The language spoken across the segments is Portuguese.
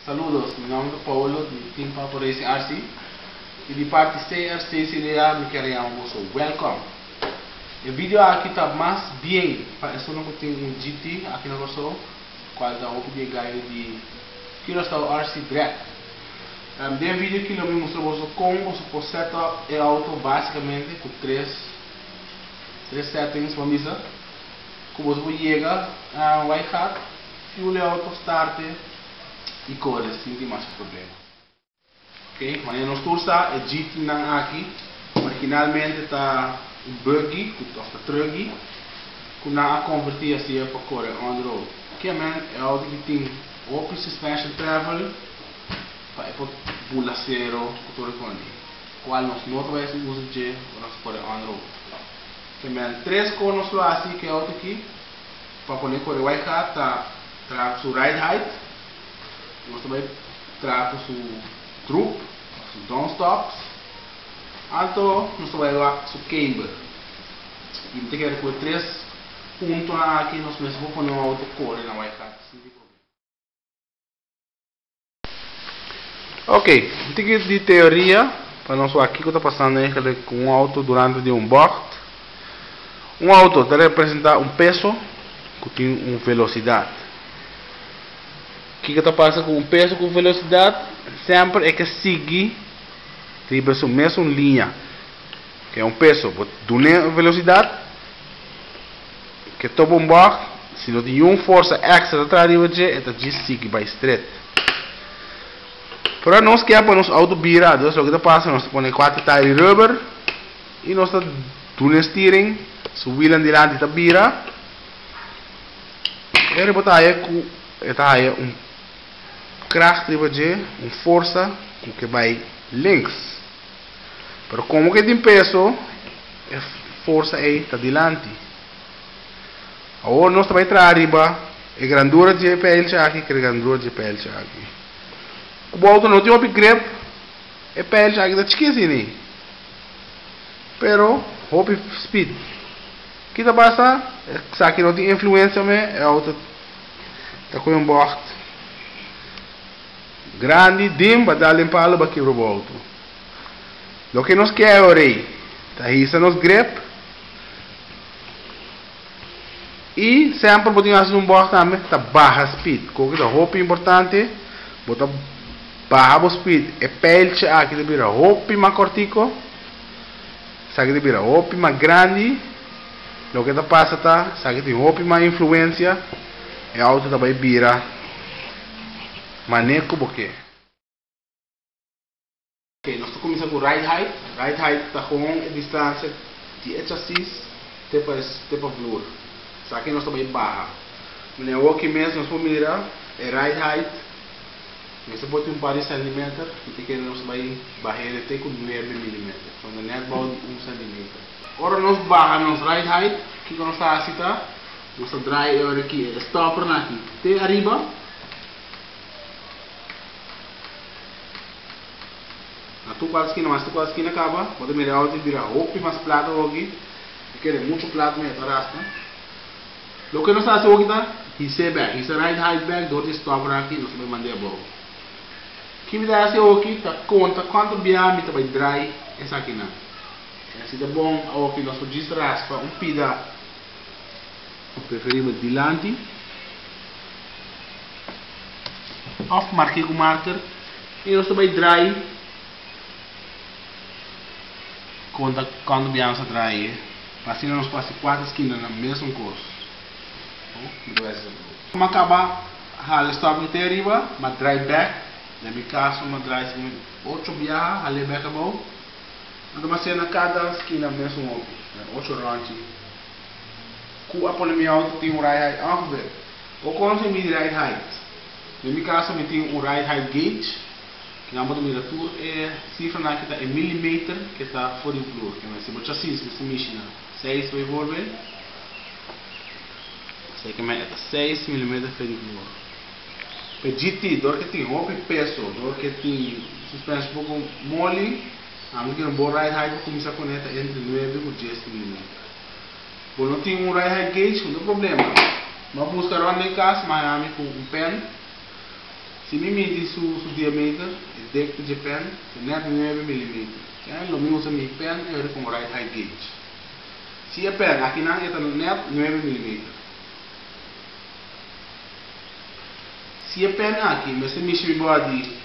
Saludos, mi nombre es Paulo de Team Papa Racing RC e de parte CRC seria me queremos welcome. O vídeo aqui está mais bem, parece que tem GT aqui na versão, qual é o de ganho de que nós está o RC Drag. De vídeo que eu me mostrou como o setup é auto basicamente com três settings, vamos dizer, como você chega a white hat, fuel auto start e cores, sem ter mais problema. Ok, mas nós torça é GT não aqui, originalmente está um buggy, ou está truggy, que não convertir assim para cor on the road. Que é algo que tem open suspension travel, para pula zero, tudo com qual nós não vai usar de nós cor on the road. Que três cores lá assim que é outro aqui, para poder cor white hat tá traga sua ride height. Nós também trago o truck, o downstops, então nós vamos lá o camber. E tem que ter três pontos aqui, nós vamos pôr uma outra cor na white hat. Ok, tem que de teoria para nós aqui que está passando aí com um auto durante de um board. Um auto deve representar um peso que tem uma velocidade. O que está passando com o peso com velocidade sempre é que siga a mesma linha, que é um peso de uma velocidade que topa um barco, se não tem uma força extra atrás de você, então siga vai straight. Para nós que é para nos auto virados, o que está passando, nós põe 4 tires de rubber e nós está dando steering, se o wheel delante está vira, e ele botar aí kracht de você, uma força que vai links. Pero como que tem peso, a força aí está delante. Agora nós também para arriba, a grandura de pele aqui, que a grandura de pele aqui. O auto não tem um grip, a pele aqui está chiquinha. Pero, hop speed. O que está passando? Se aqui não tem influência, o auto está com um board grande, dim, para dar limpar para quebrar o auto. O que nós queremos aí, tá isso nos grip e sempre podemos fazer um board também, tá baixa speed. O que é roupa importante, botar baixa speed, é pele aqui de vira roupa mais cortico, aqui de vira roupa mais grande. O que está passa tá, aqui tem roupa mais influência, e o auto também vira maneco porque. Ok, nós começamos com ride height. Ride height está com a distância de chassis até para floor. Só que nós também barra. No aqui mesmo nós vamos mirar é ride height. Nós pode um par de centímetros e que nós vai barrer até com 9 milímetros. Então não é about 1 centímetro. Agora nós barramos ride height. O que nós está assim tá? Nós dry agora aqui, stopper aqui. Até arriba. Tu quase esquina, mas tu quase esquina acaba, pode mirar o virar roupa mais plato aqui, porque é muito plato mesmo, arrasta. O que nós fazemos aqui tá, hisse back, hisse right high back, do outro stop aqui, nós vamos mandar a bola. O que me dá esse aqui, tá conta quanto biame tá vai dry essa aqui não. Se tá bom, aqui nós podemos raspar um pida, preferimos delante, off marquei com marker e nós vai dry. Quando viemos atrás, assim nós passamos 4 esquinas na mesma cor. Vamos acabar a stop até arriba, mas drive back. Na minha caso, uma drive 8 viagens, ali back above. Então, mas na cada esquina mesmo 8 rounds. Com a minha auto tem um ride height off there. Ou quando você mide ride height. Na minha caso, eu tenho um ride height gauge. Que não pode mirar tudo é cifra na que está em milímetro que está fora do floor. Que vai ser muito chassis, que se mexe na 6 vai volver. Sei que é 6 milímetros fora do floor. Para GT, dor que tem roupa e peso, dor que tem suspensão um pouco mole, a gente não pode ride height para começar a conectar entre 9 e 10 milímetros. Bom, não tem um ride height gauge, não tem problema. Mas buscar onde em casa, mas com um pen. Se me mide su diâmetro, é dentro de pen, net 9 mm. Lo mismo usa mi pen, é como right height gauge. Se a pen aqui não é net 9 mm. Se a pen aqui, mas se me body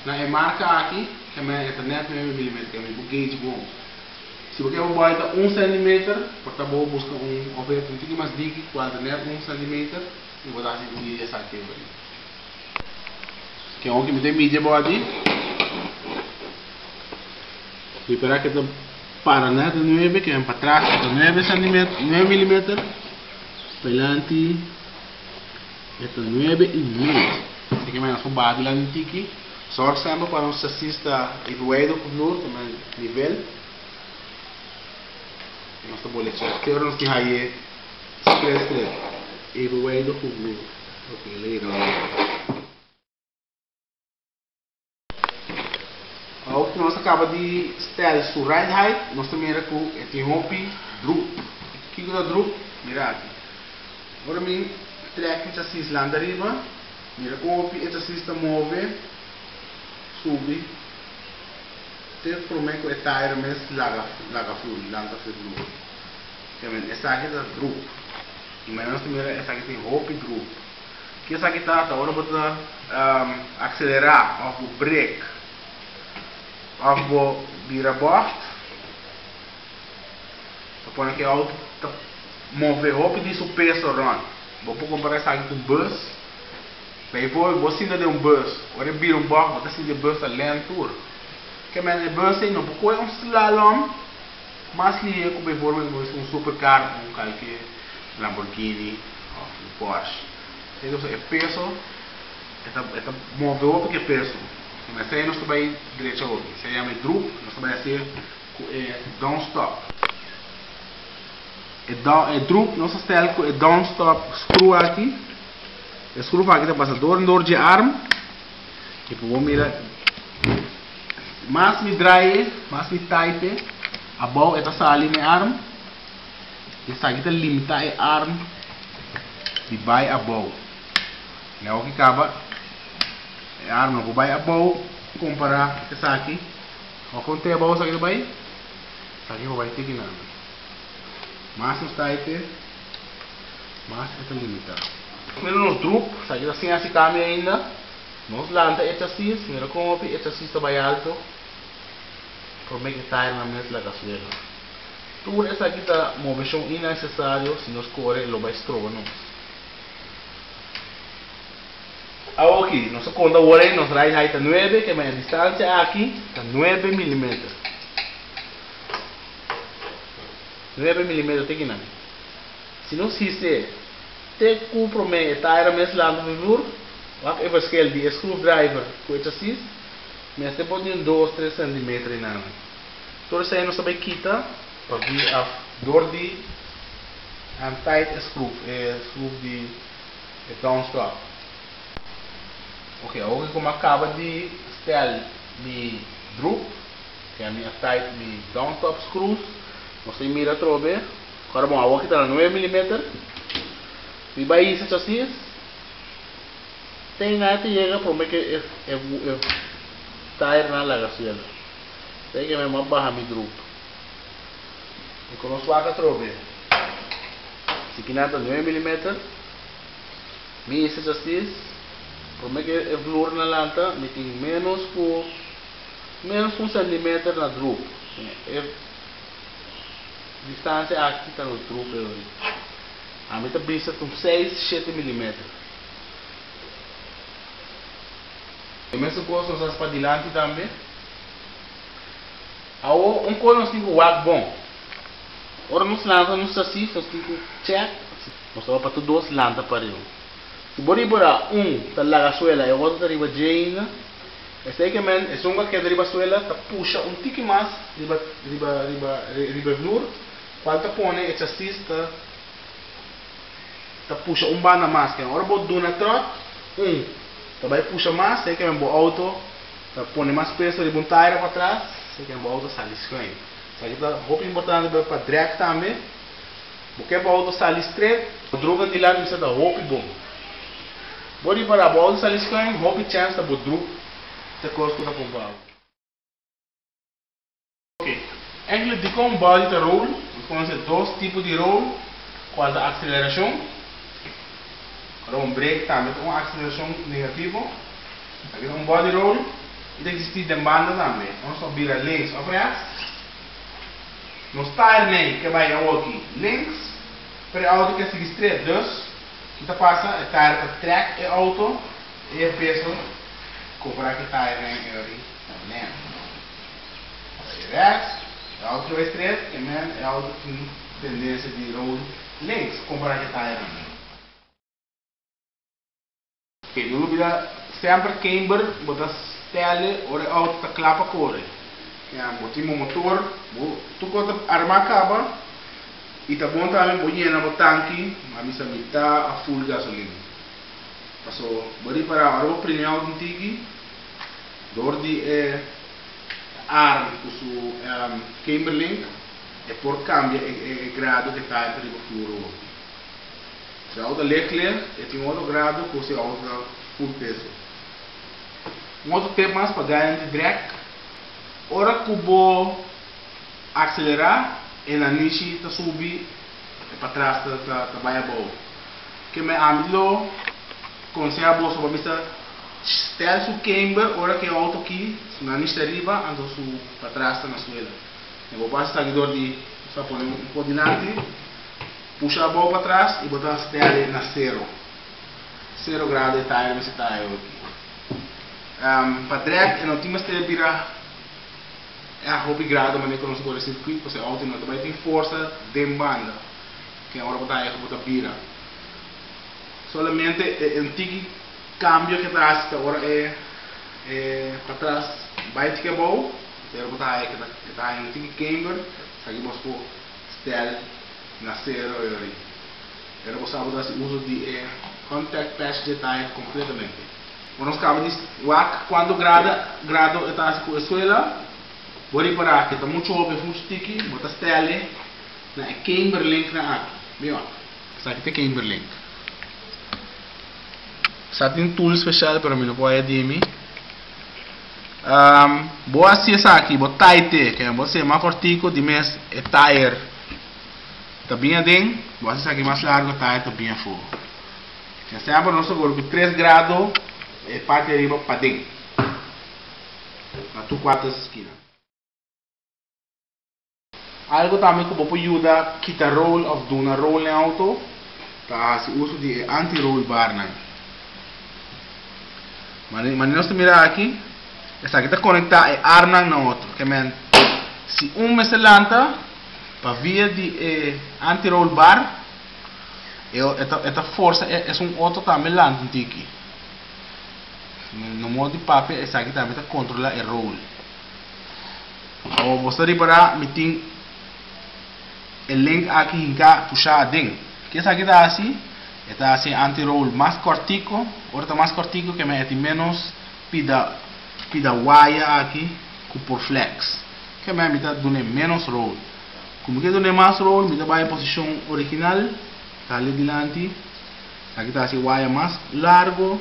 na marca aqui, que é net 9 mm, que é o gauge bom. Se você quer botar 1 cm, portanto vou buscar objeto um pouquinho mais digo, quando net 1 cm, e vou dar assim media essa aqui. Que é onde me tem media body. Vou esperar que tu para net 9, que é para trás, 9 cm, 9 mm, para diante, é 9 e meio. Assim que mais um body lá no tiki. Só sempre para um assista evoluído com o também nível. Nós estamos bolechando. Agora nós temos aí stress evoluído com o ok, legal. Agora que nós acabamos de estar sur right height, nós também com este rompe droop. O que é o droop? Mira aqui. Agora eu trago esse assis lá arriba. Mira como esse assis está move, sube. Ter prometo é tire mes laga fluid, lanta fluid. Que essa aqui está droop. E mas nós também essa aqui tem rompe droop. Que essa aqui está agora para acelerar, of break. Of vou virar bort. Põe aqui alto, mover rápido e o peso run. Vou comparar essa aqui com bus. Daí vou sinta de bus. Agora vira bort, vou sinta de bus a lento. Que men bus não porque é slalom, mas que é como um supercar, qualquer Lamborghini ou Porsche. Então é peso, é mover porque é peso. Mas aí nós também direito hoje. Se chama droop, nós também ser down stop. É droop, nosso style é down stop screw aqui. A screw aqui está passando dor de arm. E vou mirar. Mas me dry, mas me tight. A bow está sali me arm. Essa aqui está limita a arm. E vai a bow. E o que acaba a arma vou vai a bow comparar essa aqui. Ó, quando tem a bow essa aqui vai. Essa aqui vai ter que nada. Mas não está aí, mas está limitado. Primeiro nos droop, essa aqui assim assim caminha ainda. Nos lanta esta assim, primeiro como esta assim está bem alto. Por meio que está na mesa da gasolina. Tudo essa aqui está movição innecessário se nós corre lo vai estroba não. Aqui, nossa conta agora nos right height 9, que é a distância aqui está 9 mm. 9 mm tem que não. Se não se te compro me tire mes lá no vivur, o que é scale de screwdriver com esse assis, mas te pode 2-3 cm na. Então isso aí nós também quita para vir a dor de tight screw, screw de down stop. Ok, agora como acaba de style de droop, que é a minha tight de down stop screws, nós temos mira trobe. Agora bom, agora que está 9 mm. E vai isso assim. Tem nada que chega para mim que é tire na lagação. Tem que me barra me droop. E quando nós vaca trobe. Se que nada 9 mm. Me isso assim. Para mim que é flor na lanta, me tem menos 1 cm na droop. Distância aqui está no droop. A mim está brisa com 6-7 mm. A mesma coisa nós fazemos para adiante também. Um coisa nós temos o wag bom. Ora nós lançamos assim, nós temos check. Nós vamos para todos lança para ele. Se você bora está lá a suela e o outro está riba Jane. Esse aqui é um que é riba suela, está puxa tique mais riba flor. Quando põe esse assist está puxa bana mais. Agora vou dar na trot, tá vai puxa mais, sei que é um auto, tá põe mais peso de tire para trás, sei que é um auto sai escreve. Isso aqui tá muito importante para drag também. Porque o auto sai straight, o droga de lá precisa da roupa bom. Body para a bola está liscando, hobby chance da bodru, te costa da pompa. Ok, eigenlijk die com body te roll, we conhecem dois tipos de roll, qual a aceleração, para break também com aceleração negativa, aqui é body roll, e existe de banda também, nós só vira links ou rechts, no style nem que vai aqui links, para a auto que segue straight, dus kita passa a tire para track e auto e peso comprar que tire nem ali também. Rechts, a auto é straight e man é auto com tendência de roll links comprar que tire nem. Ok, no lugar sempre camber botar stelle ou a auto tá clapa corre. Que é botar motor, tu conta arma acaba e tá bom também pode llenar o tanque, mas missa metade a full gasolina. Passou, bori para a hora primeiro um tiki, door de arm com o Camberlink e por cambia o grado que está para o futuro. Se a outra lecler e tem outro grado com o outra full peso. Outro tempo mais para ganhar de drag, hora que vou acelerar e na niche ta subi e para trás ta vai bom que me amilo conselho bom sobre missa stel su camber ora que auto aqui na niche arriba ando su para trás na suela e vou passar seguidor de só pôr pouco dinante puxa a bola para trás e botar stel na 0 grado de tire nesse tire aqui para drag e não tinha stel vira é a hobby grado mas não consigo o circuito porque a auto não também tem força de banda que agora botar bira solamente um tique cambio que traz que agora é para trás vai que é bom eu botar que tá em tique camber aqui vamos pôr stel na 0 eu vou saber o uso de contact patch de tire completamente nós acabamos de quando grado está com a escola vou reparar que está muito óbvio, muito sticky, bota stelle na Camberlink na aqui. Bem, essa aqui tem Camberlink. Essa tem um tool especial para mim, não pode dir-me. Vou assim essa aqui, vou tight, que é você mais cortico de mês é tire. Tá bem adem, vou assim aqui mais largo, tire tá bem fogo. Já sempre nós agora com 3 graus é parte de arriba para dentro. Na tua 4 esquinas. Algo também que pode ajudar a quitar roll ou dar uma roll em auto, tá? Se uso de anti-roll bar, né? Mas nós mirar aqui, essa aqui está conectada é arma na outra, que men se me se lanta para via de anti-roll bar, esta força é um outro também lanta aqui. No modo de papel, essa aqui também está controla o roll. Ou você reparar, me tem el link aqui em cá puxar dentro que essa aqui está assim anti-roll mais cortico outra mais cortico que me tem menos pida wire aqui com por flex que me está dando menos roll como que dá mais roll me vai em posição original está ali delante aqui está assim wire mais largo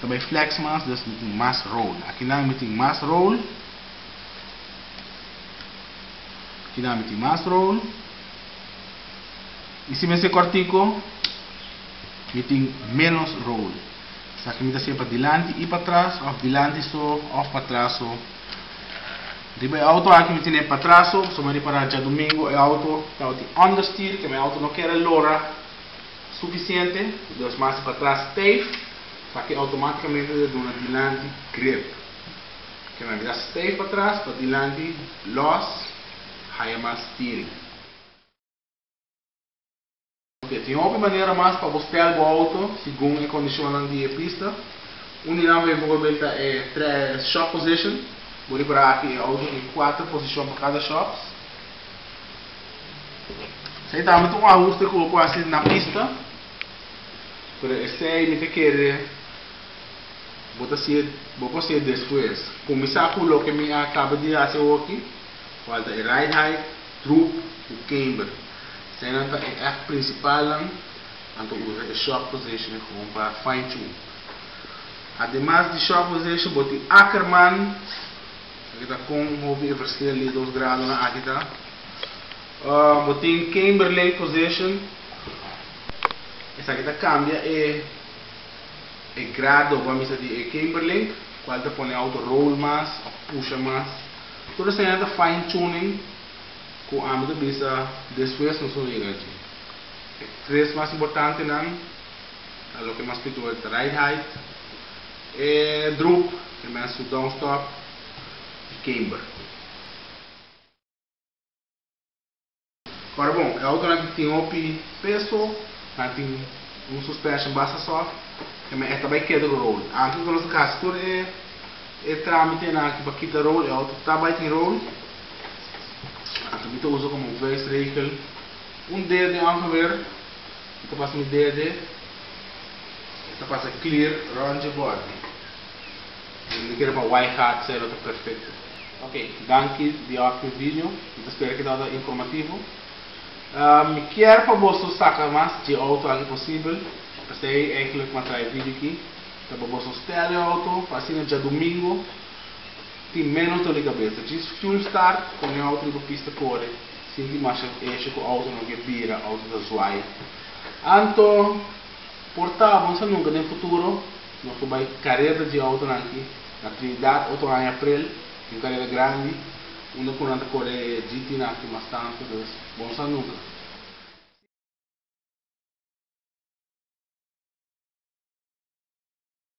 também flex mais dus mais roll aqui não me tem mais roll aqui não me tem mais roll e se me se cortico me tem menos roll essa aqui me dá sempre para delante e para trás ou delante só ou para trás só depois auto aqui me tem para trás só me reparar já domingo é auto está de understeer que meu auto não quer lora suficiente dos mais para trás safe só que automaticamente dá uma delante grip que me dá safe para trás para delante loss higher mais steering. Tem outra maneira mais para você ter o auto, segundo a condição de pista. Uma provavelmente é shock position. Vou reparar aqui o auto em 4 posições para cada shock. Você também tem um ajuste que eu assim na pista. Para esse aí me quer vou fazer depois. Começar com o que me acaba de fazer aqui. Falta ride height, troop e camber. Sendo é a principal, então usa a shock position para fine tune. Además de shock position, boti Ackerman. Aqui está com o verschil de 2 graus na aqui tá. Boti Camberley position. Essa aqui tá cambia é grado, vamos dizer, é Camberley. Qual te põe auto roll mais, puxa mais. Tudo isso é fine tuning. Com a minha bisa depois não sou liga aqui. Três mais importante não, é o que mais pediu é ride height, drop, que é mais o down stop, e camber. Agora bom, é auto que tem op peso, tem suspension basta soft, que é também queda do roll. Aqui no nosso caso tudo é trâmite na que para quitar roll, é auto também tem roll. Aqui eu uso como vez vehicle. Dedo em ver, então passa meu dedo, então passa clear round the board. Não quero para white hat ser outro perfeito. Ok, danke de outro vídeo, espero que dado informativo. Me quero para você sacar mais de auto aqui possível, passei eigenlijk maar try vídeo aqui, para você stelle auto, assim já domingo, tem menos dor de cabeça. Diz fuel start, com o auto de pista corre. Sinti mais esce com o auto não que vira, auto da suai. Anto, portava, não nunca no futuro, nós vai carreira de auto aqui, na Trinidad, outro ano em abril, uma carreira grande, onde por anda correr GT aqui bastante, bom nunca.